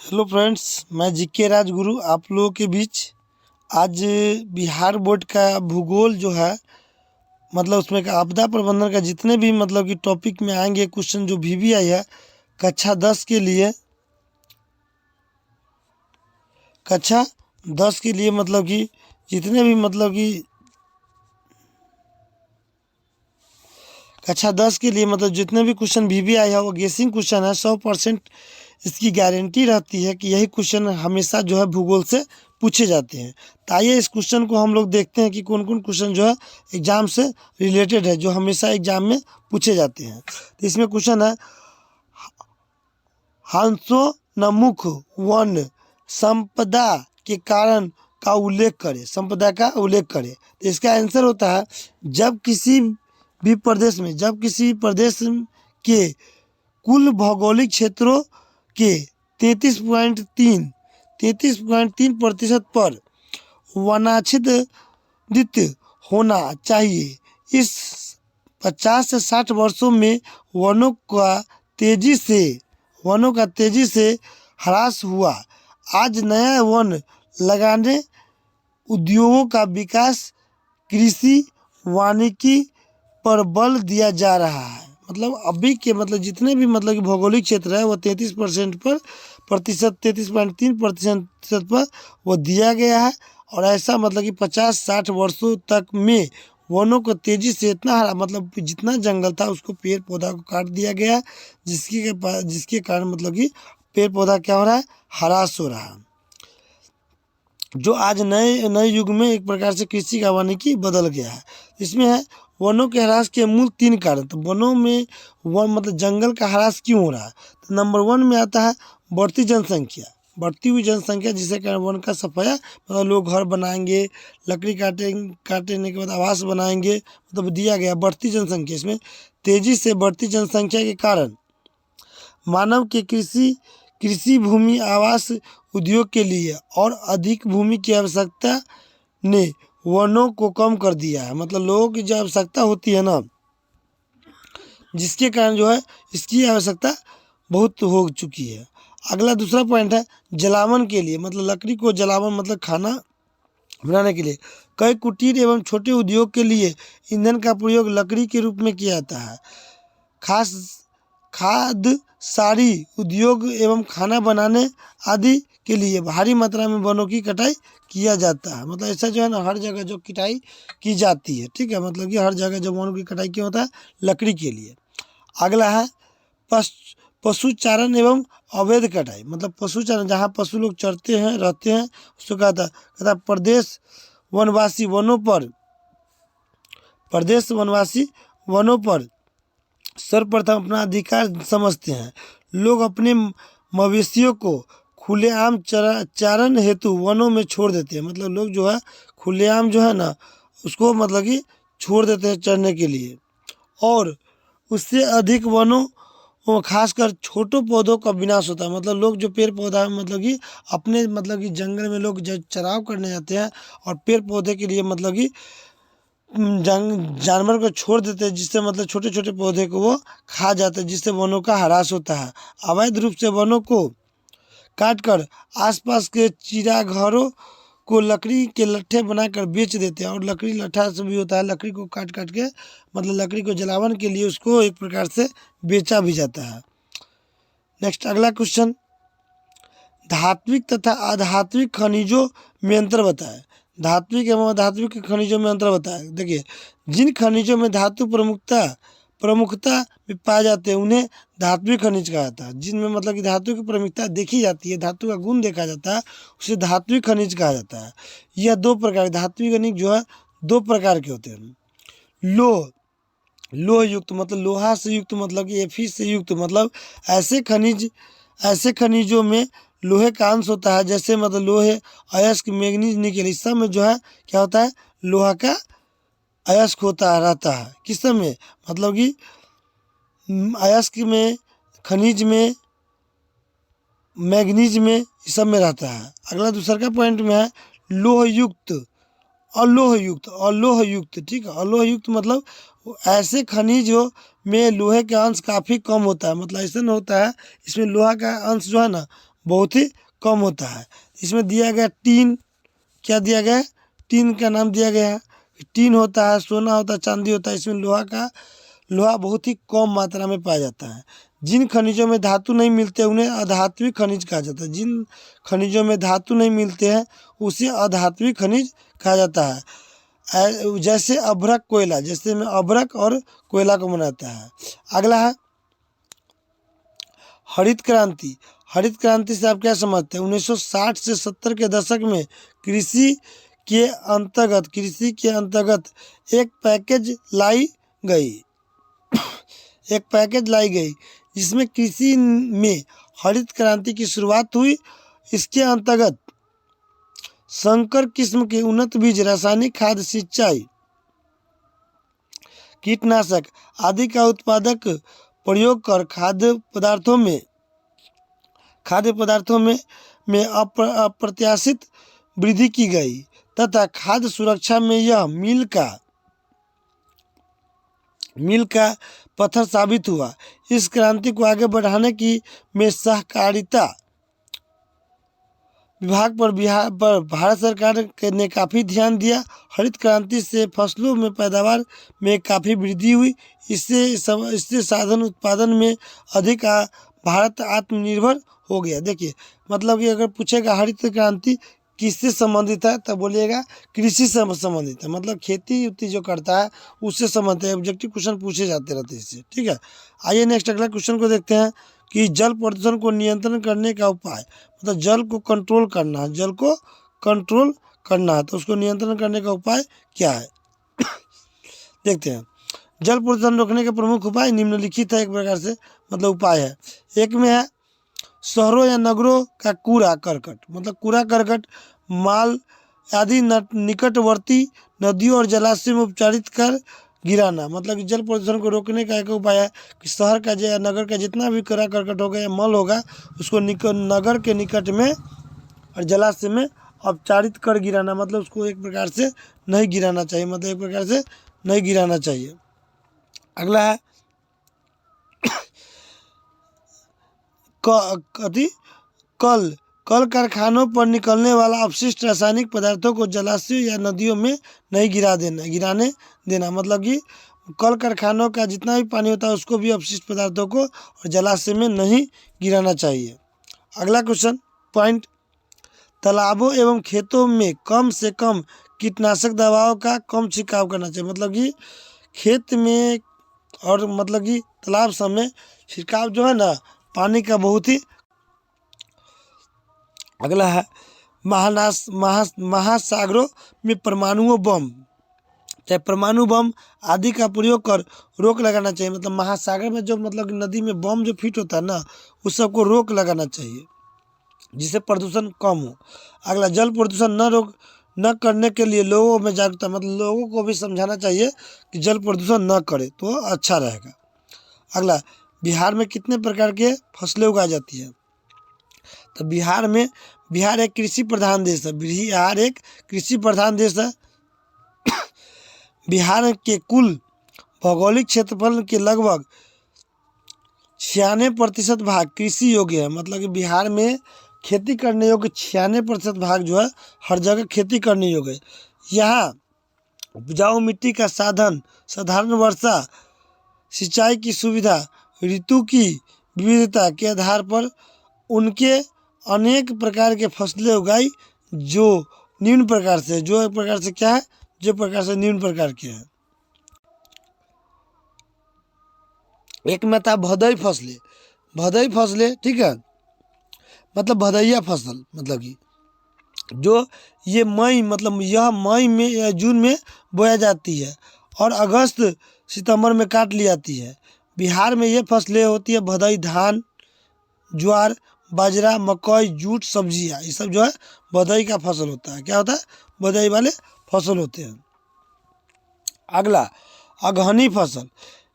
Hello friends, मैं GK Rajguru आप लोगों के बीच आज बिहार बोर्ड का भूगोल जो है मतलब उसमें का आपदा प्रबंधन का जितने भी मतलब कि टॉपिक में आएंगे क्वेश्चन जो VVI है कक्षा 10 के लिए मतलब कि जितने भी मतलब कि कक्षा 10 के लिए मतलब जितने भी क्वेश्चन VVI है वो गेसिंग क्वेश्चन है। 100% इसकी गारंटी रहती है कि यही क्वेश्चन हमेशा जो है भूगोल से पूछे जाते हैं। तो आइए इस क्वेश्चन को हम लोग देखते हैं कि कौन कौन क्वेश्चन जो है एग्जाम से रिलेटेड है, जो हमेशा एग्जाम में पूछे जाते हैं। तो इसमें क्वेश्चन है, हांसोन्मुख वन संपदा के कारण का उल्लेख करें। संपदा का उल्लेख करें तो इसका आंसर होता है, जब किसी प्रदेश के कुल भौगोलिक क्षेत्रों के 33.3% पर वनाच्छादित होना चाहिए। इस 50 से 60 वर्षों में वनों का तेजी से ह्रास हुआ। आज नया वन लगाने, उद्योगों का विकास, कृषि, वानिकी पर बल दिया जा रहा है। मतलब अभी के मतलब जितने भी मतलब कि भौगोलिक क्षेत्र है वो 33.3% पर वो दिया गया है। और ऐसा मतलब कि 50-60 वर्षों तक में वनों को तेजी से इतना हरा मतलब जितना जंगल था उसको पेड़ पौधा को काट दिया गया, जिसके कारण मतलब कि पेड़ पौधा क्या हो रहा है, ह्रास हो रहा है, जो आज नए युग में एक प्रकार से कृषि का वानिकी बदल गया है। इसमें है वनों के ह्रास के मूल 3 कारण। तो वनों में वन मतलब जंगल का ह्रास क्यों हो रहा है, तो नंबर 1 में आता है बढ़ती हुई जनसंख्या, जिससे कारण वन का सफाया मतलब लोग घर बनाएंगे, लकड़ी काटने के बाद आवास बनाएंगे, मतलब दिया गया बढ़ती जनसंख्या। इसमें तेजी से बढ़ती जनसंख्या के कारण मानव के कृषि भूमि, आवास, उद्योग के लिए और अधिक भूमि की आवश्यकता ने वनों को कम कर दिया है। मतलब लोगों की जो आवश्यकता होती है ना, जिसके कारण जो है इसकी आवश्यकता बहुत हो चुकी है। अगला दूसरा पॉइंट है जलावन के लिए, मतलब लकड़ी को जलावन मतलब खाना बनाने के लिए। कई कुटीर एवं छोटे उद्योग के लिए ईंधन का प्रयोग लकड़ी के रूप में किया जाता है। खाद साड़ी उद्योग एवं खाना बनाने आदि के लिए भारी मात्रा में वनों की कटाई किया जाता है। मतलब ऐसा जो है ना, हर जगह जो कटाई की जाती है, ठीक है, मतलब कि हर जगह जो वनों की कटाई क्यों होता है, लकड़ी के लिए। अगला है पशुचारण एवं अवैध कटाई, मतलब पशुचारण जहाँ पशु लोग चरते हैं रहते हैं उसको कहता है प्रदेश वनवासी वनों पर सर्वप्रथम अपना अधिकार समझते हैं। लोग अपने मवेशियों को खुलेआम चारण हेतु वनों में छोड़ देते हैं। मतलब लोग जो है खुलेआम जो है ना उसको मतलब कि छोड़ देते हैं चरने के लिए, और उससे अधिक वनों वो खासकर छोटों पौधों का विनाश होता है। मतलब लोग जो पेड़ पौधा मतलब कि अपने मतलब कि जंगल में लोग चराव करने जाते हैं और पेड़ पौधे के लिए मतलब कि जानवर को छोड़ देते हैं, जिससे मतलब छोटे छोटे पौधे को वो खा जाते हैं, जिससे वनों का ह्रास होता है। अवैध रूप से वनों को काटकर आसपास के चिड़ियाघरों को लकड़ी के लट्ठे बनाकर बेच देते हैं, और लकड़ी लट्ठा से भी होता है, लकड़ी को काट के मतलब लकड़ी को जलावन के लिए उसको एक प्रकार से बेचा भी जाता है। नेक्स्ट अगला क्वेश्चन, धात्विक तथा अधात्विक खनिजों में अंतर बताएं। धात्विक एवं अधात्विक खनिजों में अंतर बताएं। देखिए, जिन खनिजों में धातु प्रमुखता में पाए जाते हैं उन्हें धात्विक खनिज कहा जाता है। जिनमें मतलब कि धातु की प्रमुखता देखी जाती है, धातु का गुण देखा जाता है, उसे धात्विक खनिज कहा जाता है। यह 2 प्रकार धात्विक खनिज जो है 2 प्रकार के होते हैं। लोह युक्त मतलब लोहा से युक्त, मतलब कि Fe से युक्त, मतलब ऐसे खनिजों में लोहे का अंश होता है, जैसे मतलब लोहे, अयस्क, मैग्नीज, निकेल। इस सब में जो है क्या होता है, लोहा का अयस्क रहता है। किस सब में, मतलब कि अयस्क में, खनिज में, मैग्नीज में, इस सब में रहता है। अगला दूसरा का पॉइंट में है अलोहयुक्त, ठीक है। अलोहयुक्त मतलब ऐसे खनिजों में लोहे का अंश काफ़ी कम होता है। मतलब ऐसा होता है इसमें लोहा का अंश जो है ना बहुत ही कम होता है। इसमें दिया गया टीन, क्या दिया गया है, टीन का नाम दिया गया है। टीन होता है, सोना होता है, चांदी होता है। इसमें लोहा बहुत ही कम मात्रा में पाया जाता है। जिन खनिजों में धातु नहीं मिलते उन्हें अधात्विक खनिज कहा जाता है। जिन खनिजों में धातु नहीं मिलते हैं उसे अधात्विक खनिज कहा जाता है। जैसे अभ्रक कोयला, जैसे में अभ्रक और कोयला को बनाता है। अगला है हरित क्रांति। हरित क्रांति से आप क्या समझते हैं? 1960 से 70 के दशक में कृषि के अंतर्गत एक पैकेज लाई गई जिसमें कृषि में हरित क्रांति की शुरुआत हुई। इसके अंतर्गत संकर किस्म के उन्नत बीज, रासायनिक खाद, सिंचाई, कीटनाशक आदि का उत्पादक प्रयोग कर खाद्य पदार्थों में अप्रत्याशित वृद्धि की गई तथा खाद्य सुरक्षा में यह मील का पत्थर साबित हुआ। इस क्रांति को आगे बढ़ाने की में सहकारिता विभाग पर भारत सरकार ने काफ़ी ध्यान दिया। हरित क्रांति से फसलों में पैदावार में काफ़ी वृद्धि हुई। इससे साधन उत्पादन में अधिक भारत आत्मनिर्भर हो गया। देखिए, मतलब कि अगर पूछेगा हरित क्रांति किससे संबंधित है, तब बोलिएगा कृषि से संबंधित है। मतलब खेती उती जो करता है उससे संबंधित है। ऑब्जेक्टिव क्वेश्चन पूछे जाते रहते हैं इससे। ठीक है, आइए नेक्स्ट अगला क्वेश्चन को देखते हैं कि जल प्रदूषण को नियंत्रण करने का उपाय। मतलब जल को कंट्रोल करना है, तो उसको नियंत्रण करने का उपाय क्या है? देखते हैं। जल प्रदूषण रोकने का प्रमुख उपाय निम्नलिखित है, एक प्रकार से मतलब उपाय है। एक में है शहरों या नगरों का कूड़ा करकट, मतलब कूड़ा करकट, माल आदि निकटवर्ती नदियों और जलाशय में उपचारित कर गिराना। मतलब कि जल प्रदूषण को रोकने का एक उपाय है कि शहर का या नगर का जितना भी कूड़ा करकट होगा या मल होगा उसको नगर के निकट में और जलाशय में औपचारित कर गिराना। मतलब उसको एक प्रकार से नहीं गिराना चाहिए, अगला है कल कारखानों पर निकलने वाला अपशिष्ट रासायनिक पदार्थों को जलाशयों या नदियों में नहीं गिराने देना। मतलब कि कल कारखानों का जितना भी पानी होता है उसको भी अपशिष्ट पदार्थों को और जलाशय में नहीं गिराना चाहिए। अगला क्वेश्चन पॉइंट, तालाबों एवं खेतों में कम से कम कीटनाशक दवाओं का कम छिड़काव करना चाहिए। मतलब कि खेत में और मतलब कि तालाब सब में छिड़काव जो है ना पानी का बहुत ही। अगला है महासागरों में परमाणु बम, चाहे परमाणु बम आदि का प्रयोग कर रोक लगाना चाहिए। मतलब महासागर में जो मतलब नदी में बम जो फिट होता है ना उस सबको रोक लगाना चाहिए जिससे प्रदूषण कम हो। अगला जल प्रदूषण न करने के लिए लोगों में जागरूकता, मतलब लोगों को भी समझाना चाहिए कि जल प्रदूषण न करे तो अच्छा रहेगा। अगला, बिहार में कितने प्रकार के फसलें उगाई जाती है? तो बिहार एक कृषि प्रधान देश है। बिहार एक कृषि प्रधान देश है। बिहार के कुल भौगोलिक क्षेत्रफल के लगभग 96% भाग कृषि योग्य है। मतलब कि बिहार में खेती करने योग्य 96% भाग जो है हर जगह खेती करने योग्य है। यहाँ उपजाऊ मिट्टी का साधारण वर्षा, सिंचाई की सुविधा, ऋतु की विविधता के आधार पर उनके अनेक प्रकार के फसलें उगाई जो निम्न प्रकार से निम्न प्रकार के हैं। एक में था भदई फसलें, ठीक है, मतलब भदैया फसल, मतलब कि जो ये यह मई में या जून में बोया जाती है और अगस्त सितंबर में काट ली जाती है। बिहार में ये फसलें होती है भदई, धान, ज्वार, बाजरा, मकई, जूट, सब्जियां, ये सब जो है भदई का फसल होता है। क्या होता है? भदई वाले फसल होते हैं। अगला अगहनी फसल,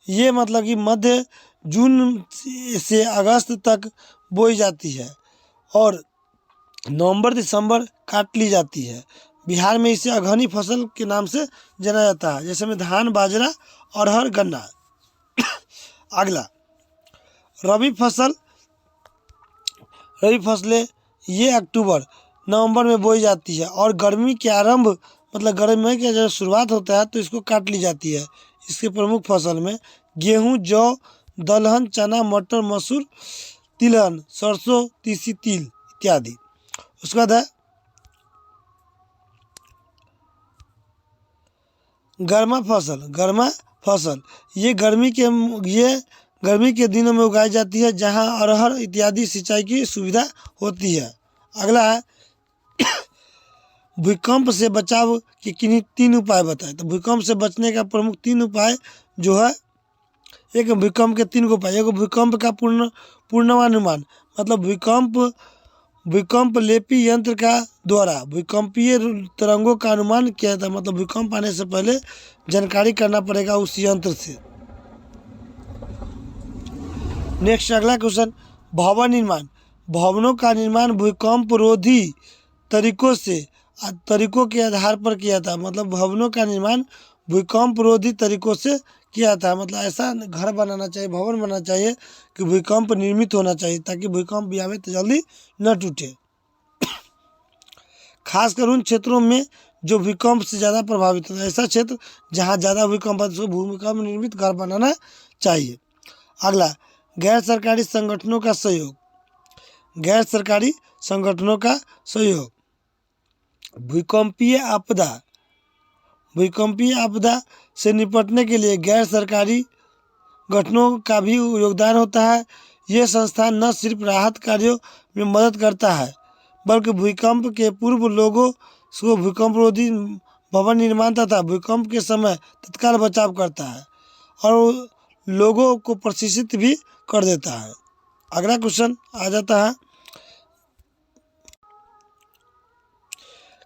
ये मतलब कि मध्य जून से अगस्त तक बोई जाती है और नवंबर दिसंबर काट ली जाती है। बिहार में इसे अगहनी फसल के नाम से जाना जाता है, जैसे में धान, बाजरा, अरहर, गन्ना। अगला रबी फसल, रबी फसलें ये अक्टूबर नवंबर में बोई जाती है और गर्मी के आरंभ मतलब गर्मी के जब शुरुआत होता है तो इसको काट ली जाती है। इसके प्रमुख फसल में गेहूं, जौ, दलहन, चना, मटर, मसूर, तिलहन, सरसों, तीसी, तिल इत्यादि। उसके बाद है गर्मा फसल। गर्मा फसल ये गर्मी के दिनों में उगाई जाती है जहां अरहर इत्यादि सिंचाई की सुविधा होती है। अगला है भूकंप से बचाव के किन्हीं 3 उपाय बताएं। तो भूकंप से बचने का प्रमुख 3 उपाय जो है, एक भूकंप के 3 उपाय। एक भूकंप का पूर्वानुमान मतलब भूकंपलेपी यंत्र का द्वारा भूकंपीय तरंगों का अनुमान किया जाता है। मतलब भूकंप आने से पहले जानकारी करना पड़ेगा उस यंत्र से। नेक्स्ट अगला क्वेश्चन, भवन निर्माण। भवनों का निर्माण भूकंप रोधी तरीकों के आधार पर किया था। मतलब भवनों का निर्माण भूकंप रोधी तरीकों से किया था। मतलब ऐसा घर बनाना चाहिए, भवन बनाना चाहिए कि भूकंप निर्मित होना चाहिए ताकि भूकंप भी आवे तो जल्दी न टूटे। खासकर उन क्षेत्रों में जो भूकंप से ज़्यादा प्रभावित होता है, ऐसा क्षेत्र जहाँ ज़्यादा भूकंप है तो भूकंप निर्मित घर बनाना चाहिए। अगला, गैर सरकारी संगठनों का सहयोग। गैर सरकारी संगठनों का सहयोग। भूकंपीय आपदा से निपटने के लिए गैर सरकारी गठनों का भी योगदान होता है। ये संस्थान न सिर्फ राहत कार्यों में मदद करता है बल्कि भूकंप के पूर्व लोगों को भूकंपरोधी भवन निर्माण तथा भूकंप के समय तत्काल बचाव करता है और लोगों को प्रशिक्षित भी कर देता है। अगला क्वेश्चन आ जाता है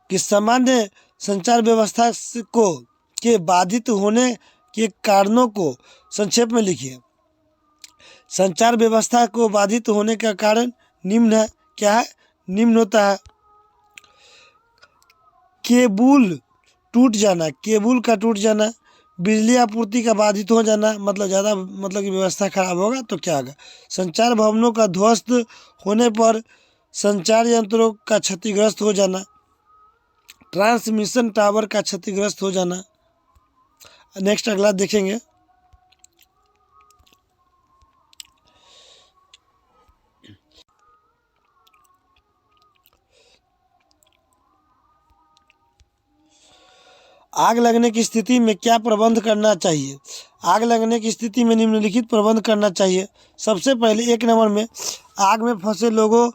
कि सामान्य संचार व्यवस्था के बाधित होने के कारणों को संक्षेप में लिखिए। संचार व्यवस्था को बाधित होने का कारण निम्न है। क्या है? निम्न होता है केबल का टूट जाना, बिजली आपूर्ति का बाधित हो जाना, मतलब ज़्यादा मतलब की व्यवस्था खराब होगा तो क्या होगा। संचार भवनों का ध्वस्त होने पर संचार यंत्रों का क्षतिग्रस्त हो जाना, ट्रांसमिशन टावर का क्षतिग्रस्त हो जाना। नेक्स्ट अगला देखेंगे, आग लगने की स्थिति में क्या प्रबंध करना चाहिए। आग लगने की स्थिति में निम्नलिखित प्रबंध करना चाहिए। सबसे पहले 1 नंबर में आग में फंसे लोगों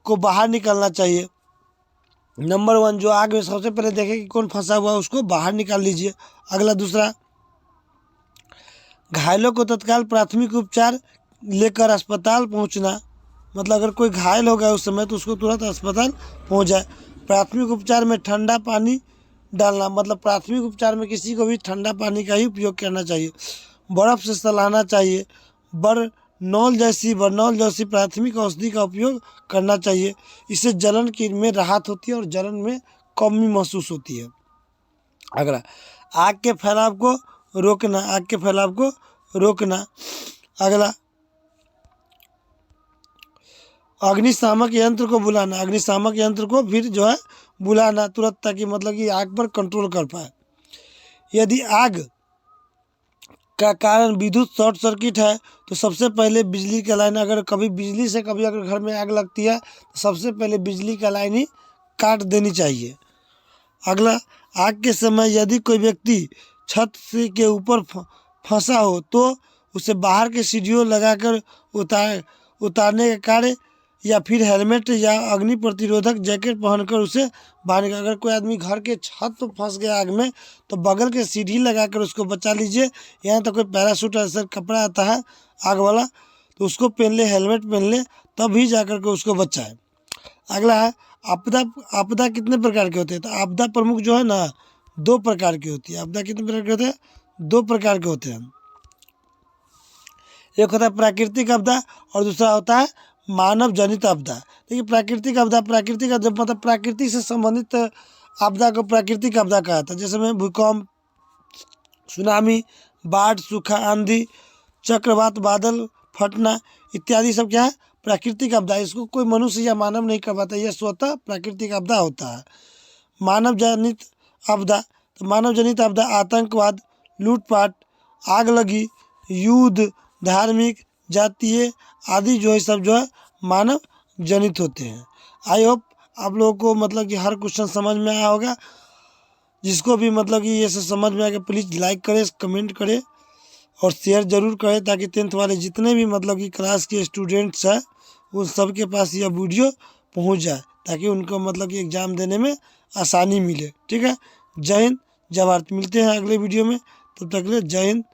को बाहर निकालना चाहिए। नंबर 1, जो आग में सबसे पहले देखे कि कौन फंसा हुआ है उसको बाहर निकाल लीजिए। अगला दूसरा, घायलों को तत्काल प्राथमिक उपचार लेकर अस्पताल पहुंचना। मतलब अगर कोई घायल हो गया उस समय तो उसको तुरंत अस्पताल पहुंच जाए। प्राथमिक उपचार में ठंडा पानी डालना, मतलब प्राथमिक उपचार में किसी को भी ठंडा पानी का ही उपयोग करना चाहिए। बर्फ़ से सहलाना चाहिए। बरनौल जैसी प्राथमिक औषधि का उपयोग करना चाहिए। इससे जलन की में राहत होती है और जलन में कमी महसूस होती है। अगला, आग के फैलाव को रोकना। अगला, अग्निशामक यंत्र को फिर जो है बुलाना तुरंत, ताकि मतलब कि आग पर कंट्रोल कर पाए। यदि आग का कारण विद्युत शॉर्ट सर्किट है तो सबसे पहले बिजली का लाइन, अगर अगर घर में आग लगती है तो सबसे पहले बिजली का लाइन ही काट देनी चाहिए। अगला, आग के समय यदि कोई व्यक्ति छत से के ऊपर फंसा हो तो उसे बाहर के सीढ़ियों लगाकर उतारने का कार्य या फिर हेलमेट या अग्नि प्रतिरोधक जैकेट पहनकर उसे बाहर निकाल। अगर कोई आदमी घर के छत पर फंस गया आग में तो बगल के सीढ़ी लगाकर उसको बचा लीजिए। यहाँ तो कोई पैराशूट ऐसा कपड़ा आता है आग वाला तो उसको पहन ले, हेलमेट पहन ले, तब ही जाकर के उसको बचाए। अगला है आपदा कितने प्रकार के होते हैं। तो आपदा प्रमुख जो है ना 2 प्रकार की होती है। आपदा कितने प्रकार के होते हैं? 2 प्रकार के होते हैं। एक होता है प्राकृतिक आपदा और दूसरा होता है मानव जनित आपदा। देखिए प्राकृतिक आपदा मतलब प्रकृति से संबंधित आपदा को प्राकृतिक आपदा कहा था। जैसे में भूकंप, सुनामी, बाढ़, सूखा, आंधी, चक्रवात, बादल फटना इत्यादि सब क्या है? प्राकृतिक आपदा, इसको कोई मनुष्य या मानव नहीं करवाता, यह स्वतः प्राकृतिक आपदा होता है। मानव जनित आपदा, तो मानव जनित आपदा आतंकवाद, लूटपाट, आग लगी, युद्ध, धार्मिक, जातीय आदि जो है सब जो है मानव जनित होते हैं। आई होप आप लोगों को मतलब कि हर क्वेश्चन समझ में आया होगा। जिसको भी मतलब कि ये सब समझ में आ गया प्लीज़ लाइक करें, कमेंट करें और शेयर ज़रूर करें, ताकि 10th वाले जितने भी मतलब कि क्लास के स्टूडेंट्स हैं उन सब के पास यह वीडियो पहुंच जाए, ताकि उनको मतलब कि एग्ज़ाम देने में आसानी मिले। ठीक है, जय हिंद जय भारत। मिलते हैं अगले वीडियो में, तब तक के लिए जय हिंद।